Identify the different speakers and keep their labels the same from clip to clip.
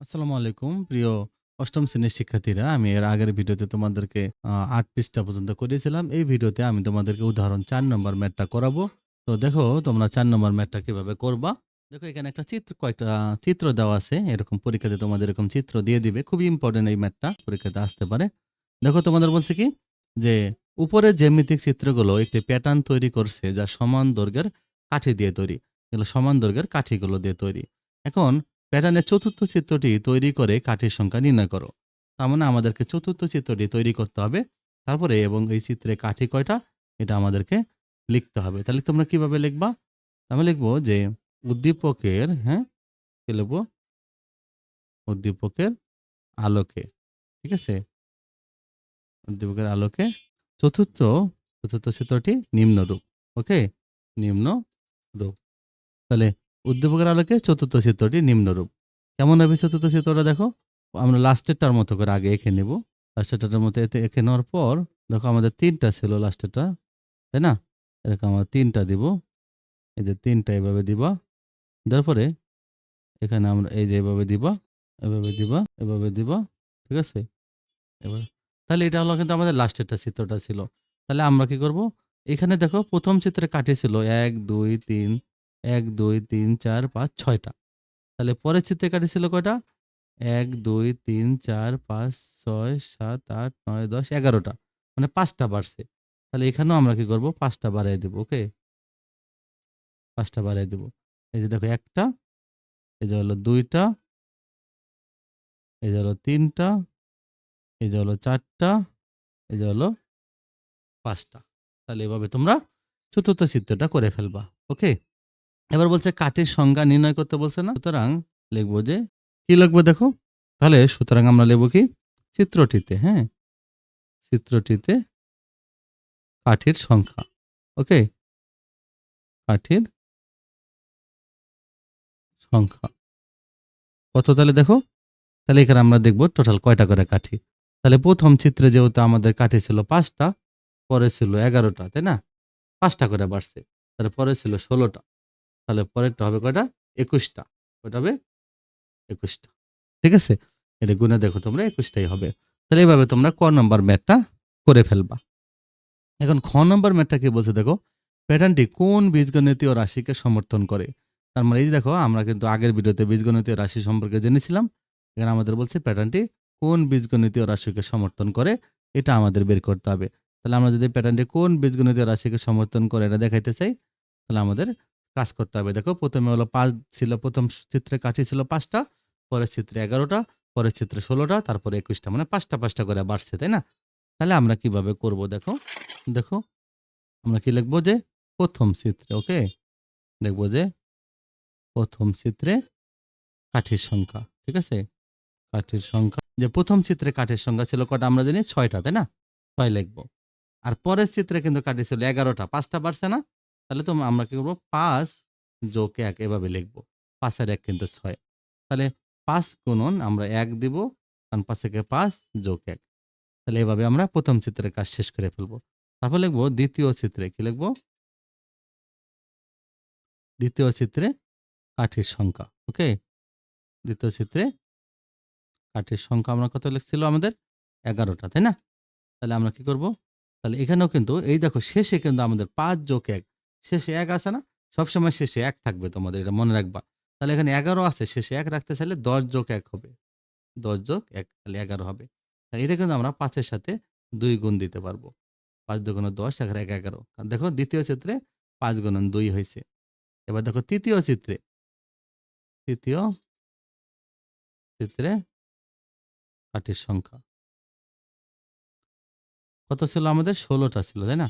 Speaker 1: আসসালামু আলাইকুম প্রিয় অষ্টম শ্রেণীর শিক্ষার্থীরা। আমি এর আগের ভিডিওতে তোমাদেরকে ৮ পৃষ্ঠা পর্যন্ত করিয়েছিলাম। এই ভিডিওতে আমি তোমাদেরকে উদাহরণ ৪ নম্বর ম্যাথটা করাবো। তো দেখো তোমরা ৪ নম্বর ম্যাথটা কিভাবে করবা। দেখো এখানে একটা কয়েকটা চিত্র দেওয়া আছে। এরকম পরীক্ষাতে তোমাদের এরকম চিত্র দিয়ে দিবে। খুবই ইম্পোর্টেন্ট এই ম্যাথটা, পরীক্ষাতে আসতে পারে। দেখো তোমাদের বলছে কি যে উপরের জ্যামিতিক চিত্রগুলো একটি প্যাটার্ন তৈরি করছে যা সমান দৈর্ঘ্যের কাঠি দিয়ে তৈরি। এগুলো সমান দৈর্ঘ্যের কাঠিগুলো দিয়ে তৈরি। এখন প্যাটার্নের চতুর্থ চিত্রটি তৈরি করে কাঠির সংখ্যা নির্ণয় করো। তার মানে আমাদেরকে চতুর্থ চিত্রটি তৈরি করতে হবে। তারপরে এবং এই চিত্রে কাঠি কয়টা এটা আমাদেরকে লিখতে হবে। তাহলে তোমরা কিভাবে লিখবা? আমি লিখবো যে উদ্দীপকের কি লিখবো? উদ্দীপকের আলোকে। ঠিক আছে? উদ্দীপকের আলোকে চতুর্থ চতুর্থ চিত্রটি নিম্নরূপ। ওকে? নিম্নরূপ। তাহলে উদ্দীপকের আলোকে চতুর্থ চিত্রটি নিম্নরূপ। কেমন হবে চতুর্থ চিত্রটা দেখো? আমরা লাস্টেরটার মতো করে আগে এঁকে নেব। লাস্টেরটার মতো এতে এঁকে নেওয়ার পর দেখো আমাদের ৩ টা ছিল লাস্টেরটা, তাই না? এরকম আমরা ৩ টা দিব। এই যে ৩ টা এভাবে দিবা। দেওয়ার পরে এখানে আমরা এই যে এভাবে দিবা, এভাবে দিবা, এভাবে দিবা। ঠিক আছে? এবার তাহলে এটা হলো কিন্তু আমাদের লাস্টেরটা চিত্রটা ছিল। তাহলে আমরা কি করব? এখানে দেখো ১ম চিত্রে কাঠি ছিল ১, ২, ৩, ১, ২, ৩, ৪, ৫, ৬ টা। তাহলে পরের চিত্রে কাঠি ছিল কয়টা? ১, ২, ৩, ৪, ৫, ৬, ৭, ৮, ৯, ১০, ১১ টা। মানে ৫ টা বাড়ছে। তাহলে এখানেও আমরা কি করব? ৫ টা বাড়ায় দেব। ওকে? ৫ টা বাড়ায় দেব। এই যে দেখো ১ টা, এই যে হলো ২ টা, এই যে হলো ৩ টা, এই যে হলো ৪ টা, এই যে হলো ৫ টা। তাহলে এভাবে তোমরা চতুর্থ চিত্রটা করে ফেলবা। ওকে? এবার বলছে কাঠের সংজ্ঞা নির্ণয় করতে বলছে না? সুতরাং লিখবো যে কি লিখবো দেখো? তাহলে সুতরাং আমরা লিখব কি? চিত্রটিতে, চিত্রটিতে কাঠির সংখ্যা। ওকে? কাঠির সংখ্যা। কত তাহলে দেখো? তাহলে এখানে আমরা দেখব টোটাল কয়টা করে কাঠি। তাহলে ১ম চিত্রে যেহেতু আমাদের কাঠি ছিল ৫ টা, পরে ছিল ১১ টা, তাই না? ৫ টা করে বাড়ছে। তাহলে পরে ছিল ১৬ টা। তাহলে পরেরটা হবে কয়টা? ২১ টা। কয়টা হবে? ২১ টা। ঠিক আছে? এটা গুণে দেখো তোমরা ২১ টাই হবে। তাহলে এভাবে তোমরা ক নম্বর ম্যাথটা করে ফেলবা। এখন খ নম্বর ম্যাথটা কি বলছে দেখো? প্যাটার্নটি কোন বীজগণিতীয় রাশিকে সমর্থন করে? তার মানে এই যে দেখো আমরা কিন্তু আগের ভিডিওতে বীজগণিতীয় রাশি সম্পর্কে জেনেছিলাম। এখানে আমাদের বলছে প্যাটার্নটি কোন বীজগণিতীয় রাশিকে সমর্থন করে এটা আমাদের বের করতে হবে। তাহলে আমরা যদি প্যাটার্নটি কোন বীজগণিতীয় রাশিকে সমর্থন করে এটা দেখাইতে চাই, তাহলে আমাদের কাজ করতে হবে। দেখো প্রথমে হলো ৫ ছিল, প্রথম চিত্রে কাঠি ছিল ৫ টা, পরের চিত্রে ১১ টা, পরের চিত্রে ১৬ টা, তারপরে ২১ টা, মানে ৫ টা ৫ টা করে বাড়ছে, তাই না? তাহলে আমরা কিভাবে করব দেখো? দেখো আমরা কি লিখবো যে ১ম চিত্রে। ওকে? দেখবো যে ১ম চিত্রে কাঠির সংখ্যা। ঠিক আছে? কাঠির সংখ্যা যে ১ম চিত্রে কাঠির সংখ্যা ছিল কটা আমরা জানি? ৬ টা, তাই না? ৬ লিখবো। আর পরের চিত্রে কিন্তু কাঠি ছিল ১১ টা। ৫ টা বাড়ছে না? তাহলে তো আমরা কি করব? ৫ যোগ ১ এভাবে লিখবো। ৫ আর ১ কিন্তু ৬। তাহলে ৫ গুণন আমরা ১ দিব। কারণ ৫ একে ৫ যোগ ১। তাহলে এভাবে আমরা ১ম চিত্রের কাজ শেষ করে ফেলবো। তারপর লিখবো ২য় চিত্রে। কি লিখবো? ২য় চিত্রে কাঠির সংখ্যা। ওকে? ২য় চিত্রে কাঠির সংখ্যা আমরা কত লিখছিল আমাদের? ১১ টা, তাই না? তাহলে আমরা কি করব? তাহলে এখানেও কিন্তু এই দেখো শেষে কিন্তু আমাদের ৫ যোগ ১, শেষে ১ আছে না? সবসময় শেষে ১ থাকবে, তোমাদের এটা মনে রাখবা। তাহলে এখানে ১১ আছে, শেষে ১ রাখতে চাইলে ১০ যোগ ১ হবে। ১০ যোগ ১ তাহলে ১১ হবে। তাহলে এটা কিন্তু আমরা ৫ এর সাথে ২ গুণ দিতে পারবো। ৫ দুগুণে ১০, ১ আর ১ ১১। কারণ দেখো ২য় চিত্রে ৫ গুণন ২ হইছে। এবার দেখো ৩য় চিত্রে, ৩য় চিত্রে কাঠির সংখ্যা। কত ছিল আমাদের? ১৬ টা ছিল, তাই না?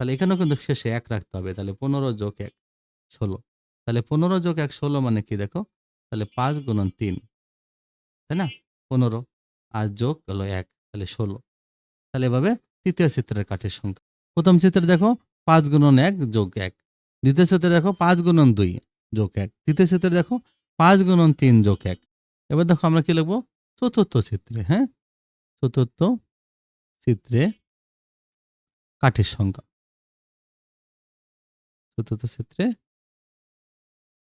Speaker 1: তাহলে এখানেও কিন্তু শেষে ১ রাখতে হবে। তাহলে ১৫ যোগ ১ ১৬। তাহলে ১৫ যোগ ১ ১৬ মানে কি দেখো? তাহলে ৫ গুণন ৩, তাই না? ১৫ আর যোগ হলো ১ তাহলে ১৬। তাহলে এভাবে ৩য় চিত্রের কাঠির সংখ্যা। ১ম চিত্রে দেখো ৫ গুণন ১ যোগ ১। ২য় চিত্রে দেখো ৫ গুণন ২ যোগ ১। ৩য় চিত্রে দেখো ৫ গুণন ৩ যোগ ১। এবার দেখো আমরা কি লিখব? চতুর্থ চিত্রে, চতুর্থ চিত্রে কাঠির সংখ্যা। চতুর্থ চিত্রে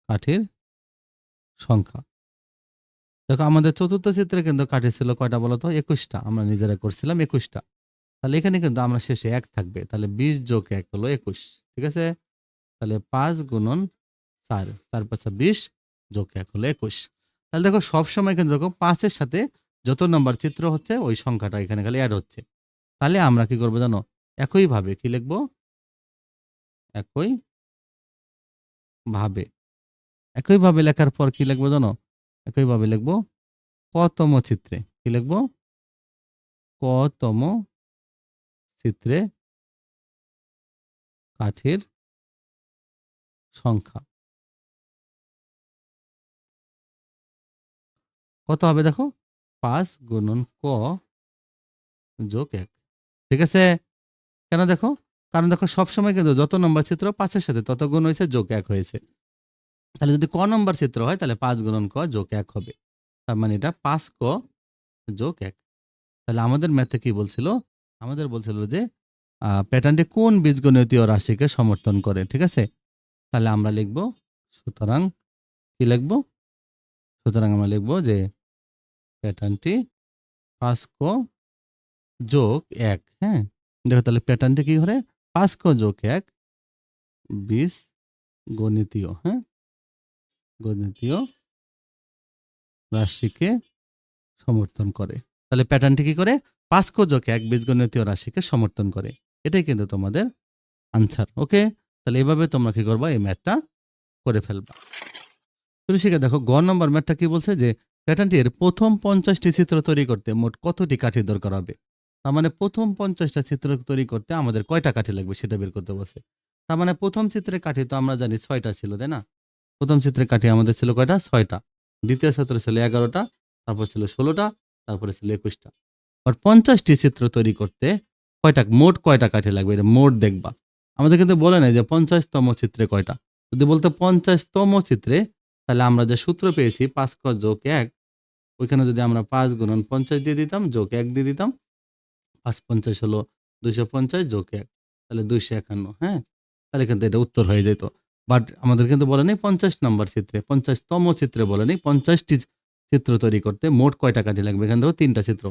Speaker 1: কাঠির সংখ্যা। দেখো আমাদের চতুর্থ চিত্রে কিন্তু কাঠি ছিল কয়টা বলতো? 21টা। আমরা নিজেরা করছিলাম 21টা। তাহলে এখানে কিন্তু আমরা শেষে 1 থাকবে। তাহলে 20 যোগ 1 হলো 21। ঠিক আছে? তাহলে 5 গুণন 4, 4 5 20 যোগ 1 হলো 21। তাহলে দেখো সবসময় কিন্তু দেখো 5 এর সাথে যত নাম্বার চিত্র হচ্ছে ওই সংখ্যাটা এখানে খালি এড হচ্ছে। তাহলে আমরা কি করব জানো? একইভাবে কি লিখব? একই ভাবে। একইভাবে লেখার পর কি লিখব জানো? একইভাবে লিখব কতম চিত্রে। কি লিখব? কতম চিত্রে কাঠির সংখ্যা। কত হবে দেখো? 5 গুণন ক যোগ 1। ঠিক আছে? কেন দেখো? কারণ দেখো সবসময় কিন্তু যত নম্বর চিত্র 5 এর সাথে তত গুণ হয়েছে যোগ 1 হয়েছে। তাহলে যদি ক নম্বর চিত্র হয় তাহলে 5 গুণন ক যোগ 1 হবে। তার মানে এটা 5 ক যোগ 1। তাহলে আমাদের ম্যাথে কি বলছিল? আমাদের বলছিল যে প্যাটার্নটি কোন বীজগণিতীয় রাশিকে সমর্থন করে। ঠিক আছে? তাহলে আমরা লিখব, সুতরাং কি লিখব? সুতরাং আমরা লিখব যে প্যাটার্নটি 5 ক যোগ 1। হ্যাঁ? দেখো তাহলে প্যাটার্নটি কি করে? 5 ক যোগ 1 বীজ গণিতীয়, হ্যাঁ? গণিতীয় রাশিকে সমর্থন করে। তাহলে প্যাটার্নটি কি করে? 5 ক যোগ 1 বীজগণিতীয় রাশিকে সমর্থন করে। এটাই কিন্তু তোমাদের আনসার। ওকে? তাহলে এভাবে তোমরা কি করবা? এই ম্যাথটা করে ফেলবা। শিখে দেখো গ নম্বর ম্যাথটা কি বলছে যে প্যাটার্নটির প্রথম 50টি চিত্র তৈরি করতে মোট কতটি কাঠি দরকার হবে? তার মানে প্রথম 50টা চিত্র তৈরি করতে আমাদের কয়টা কাঠি লাগবে সেটা বের করতে বলছে। তার মানে প্রথম চিত্রের কাঠি তো আমরা জানি 6টা ছিল, তাই না? প্রথম চিত্রের কাঠি আমাদের ছিল কয়টা? 6টা। দ্বিতীয় চিত্রে ছিল 11টা, তারপর ছিল 16টা, তারপরে ছিল 21টা। আর 50টি চিত্র তৈরি করতে মোট কয়টা কাঠি লাগবে? এটা মোট দেখবা। আমাদের কিন্তু বলে নাই যে 50তম চিত্রে কয়টা। যদি বলতো 50তম চিত্রে, তাহলে আমরা যে সূত্র পেয়েছি 5 ক যোগ 1, ওইখানে যদি আমরা 5 গুণন 50 দিয়ে দিতাম, যোগ 1 দিয়ে দিতাম, ৫ ৫০ হলো ২৫০ যোগ ১, তাহলে ২৫১। হ্যাঁ? তাহলে কিন্তু এটা উত্তর হয়ে যেত। বাট আমাদের কিন্তু বলে নাই 50 নম্বর চিত্রে, 50তম চিত্রে বলে নাই 50টি চিত্র তৈরি করতে মোট কয়টা কাঠি লাগবে। এখান থেকেও 3টা চিত্র,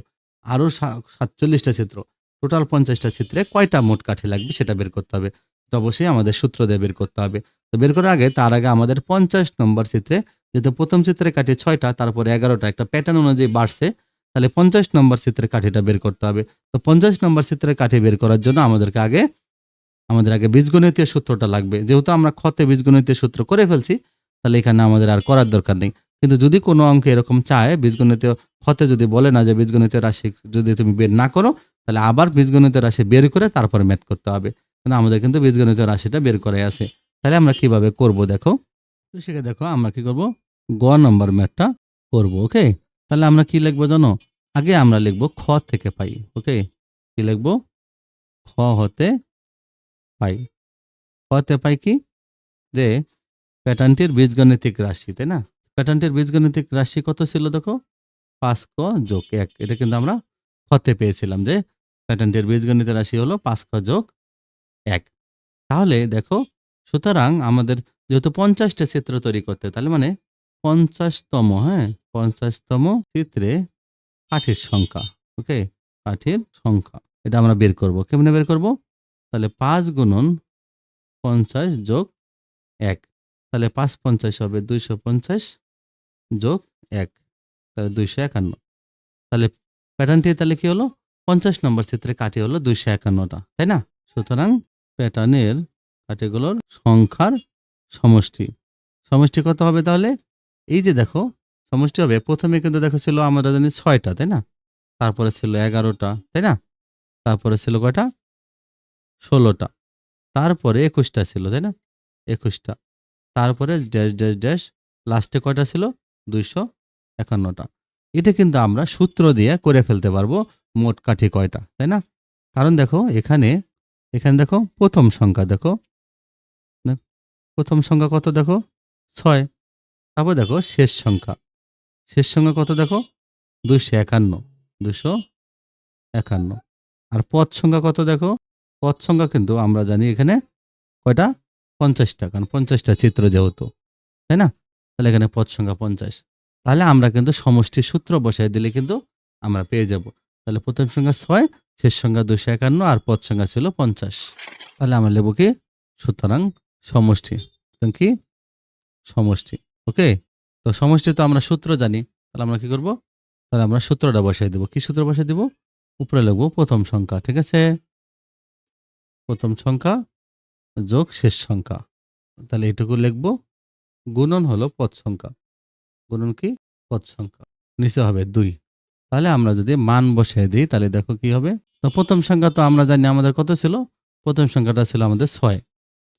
Speaker 1: আরো ৪৭টা চিত্র, টোটাল 50টা চিত্রে কয়টা মোট কাঠি লাগবে সেটা বের করতে হবে। এটা অবশ্যই আমাদের সূত্র দিয়ে বের করতে হবে। তো বের করার আগে তার আগে আমাদের 50 নম্বর চিত্রে যেহেতু প্রথম চিত্রে কাঠি 6টা, তারপরে 11টা, একটা প্যাটার্ন অনুযায়ী বাড়ছে, তাহলে 50 নম্বর চিত্রের কাঠিটা বের করতে হবে। তো 50 নম্বর চিত্রের কাঠি বের করার জন্য আমাদের আগে বীজগণিতীয় সূত্রটা লাগবে। যেহেতু আমরা খতে বীজগণিতীয় সূত্র করে ফেলছি, তাহলে এখানে আমাদের আর করার দরকার নেই। কিন্তু যদি কোনো অঙ্কে এরকম চায় বীজগণিতীয় খতে যদি বলে না যে বীজগণিতীয় রাশি যদি তুমি বের না করো, তাহলে আবার বীজগণিতীয় রাশি বের করে তারপরে ম্যাথ করতে হবে। কিন্তু আমাদের কিন্তু বীজগণিতীয় রাশিটা বের করে আছে। তাহলে আমরা কিভাবে করব দেখো। তো সেটা দেখো আমরা কি করব? গ নম্বর ম্যাথটা করব। ওকে? তাহলে আমরা কি লিখবো জানো? আগে আমরা লিখব খ থেকে পাই। ওকে? কি লিখব? খ হতে পাই। খ হতে পাই কি? যে প্যাটার্নটির বীজগাণিতিক রাশি, তাই না? প্যাটার্নটির বীজগাণিতিক রাশি কত ছিল দেখো? 5 ক যোগ 1। এটা কিন্তু আমরা খতে পেয়েছিলাম যে প্যাটার্নটির বীজগণিতের রাশি হলো 5 ক যোগ 1। তাহলে দেখো, সুতরাং আমাদের যেহেতু 50টা চিত্র তৈরি করতে, তাহলে মানে 50তম, হ্যাঁ, 50তম চিত্রে কাঠির সংখ্যা। ওকে? কাঠির সংখ্যা। এটা আমরা বের করব। কেমনে বের করব? তাহলে 5 গুণন 50 যোগ 1। তাহলে ৫ ৫০ হবে ২৫০ যোগ ১, তাহলে ২৫১। তাহলে প্যাটার্নটি তাহলে কি হলো? 50 নম্বর চিত্রে কাঠি হলো ২৫১টা, তাই না? সুতরাং প্যাটার্নের কাঠিগুলোর সংখ্যার সমষ্টি। সমষ্টি কত হবে তাহলে? এই যে দেখো, সমষ্টি হবে, প্রথমে কিন্তু দেখো ছিল আমরা জানি 6টা, তাই না? তারপরে ছিল 11টা, তাই না? তারপরে ছিল কয়টা? 16টা। তারপরে 21টা ছিল, তাই না? 21টা। তারপরে ড্যাশ, ড্যাশ, ড্যাশ, লাস্টে কয়টা ছিল? ২৫১টা। এটা কিন্তু আমরা সূত্র দিয়ে করে ফেলতে পারবো মোট কাঠি কয়টা, তাই না? কারণ দেখো এখানে দেখো প্রথম সংখ্যা দেখো, না, প্রথম সংখ্যা কত দেখো? 6। তারপর দেখো শেষ সংখ্যা। শেষ সংখ্যা কত দেখো? ২৫১। ২৫১। আর পদ সংখ্যা কত দেখো? পদ সংখ্যা কিন্তু আমরা জানি এখানে কয়টা? 50টা, কারণ 50টা চিত্র যেহেতু, তাই না? তাহলে এখানে পদ সংখ্যা 50। তাহলে আমরা কিন্তু সমষ্টির সূত্র বসাই দিলে কিন্তু আমরা পেয়ে যাব। তাহলে প্রথম সংখ্যা 6, শেষ সংখ্যা 251 আর পদ সংখ্যা ছিল 50। তাহলে আমরা লিখব কি? সুতরাং সমষ্টি। সুতরাং কি? সমষ্টি। ওকে? তো সমষ্টি তো আমরা সূত্র জানি। তাহলে আমরা কি করব? তাহলে আমরা সূত্রটা বসাই দেব। কি সূত্র বসাই দেব? উপরে লিখব প্রথম সংখ্যা। ঠিক আছে? প্রথম সংখ্যা যোগ শেষ সংখ্যা। তাহলে এটুকু লিখব। গুণন হলো পদ সংখ্যা। গুণন কি? পদ সংখ্যা। নিচে হবে 2। তাহলে আমরা যদি মান বসাই দিই তাহলে দেখো কি হবে? তো প্রথম সংখ্যা তো আমরা জানি আমাদের কত ছিল? প্রথম সংখ্যাটা ছিল আমাদের 6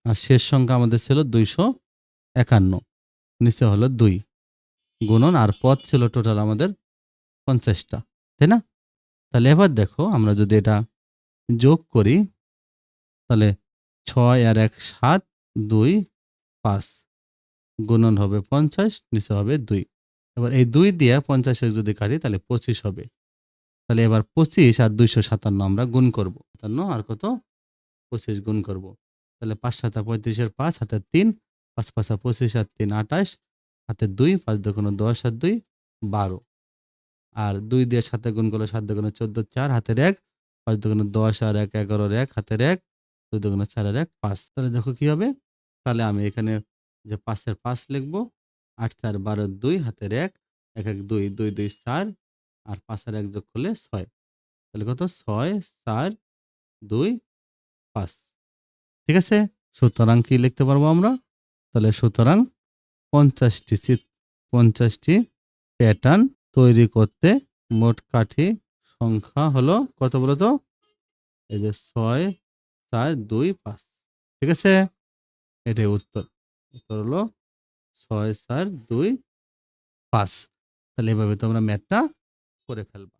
Speaker 1: আর শেষ সংখ্যা আমাদের ছিল 251। নিচে হলো 2 গুণন আর পদ ছিল টোটাল আমাদের 50টা। তাই না? তাহলে এবার দেখো আমরা যদি এটা যোগ করি তাহলে 6 আর 1 7, 2 5 গুণন হবে 50, নিচে হবে 2। এবার এই 2 দিয়ে 50 যদি কাটি তাহলে 25 হবে। তাহলে এবার 25 আর 257 আমরা গুণ করব। 57 আর কত? 25 গুণ করব। তাহলে 5 7 35 এর 5 হাতে 3, 5 5 25 আর 3 28, হাতে 2, 5 2 10 আর 2 12। আর 2 দিয়ে 7 গুণ করলে 7 2 14 4 হাতের 1, 5 2 10 আর 1 11 এর 1 হাতের 1, 2 2 4 আর 1 5। তাহলে দেখো কি হবে? তাহলে আমি এখানে যে 5 এর 5 লিখব, 8 4 12 2 হাতের 1, 1 1 2 2 2 4 আর 5 আর 1 যোগ করলে 6। তাহলে কত? 6 4 2 5। ঠিক আছে? সুতরাং কি লিখতে পারবো আমরা? তাহলে সুতরাং 50টি 50টি প্যাটার্ন তৈরি করতে মোট কাঠি সংখ্যা হলো কত বলো তো? এই যে 6 4 2 5। ঠিক আছে? এটাই উত্তর। উত্তর হলো 6 4 2 5। তাহলে এভাবে তোমরা ম্যাথটা করে ফেলবা।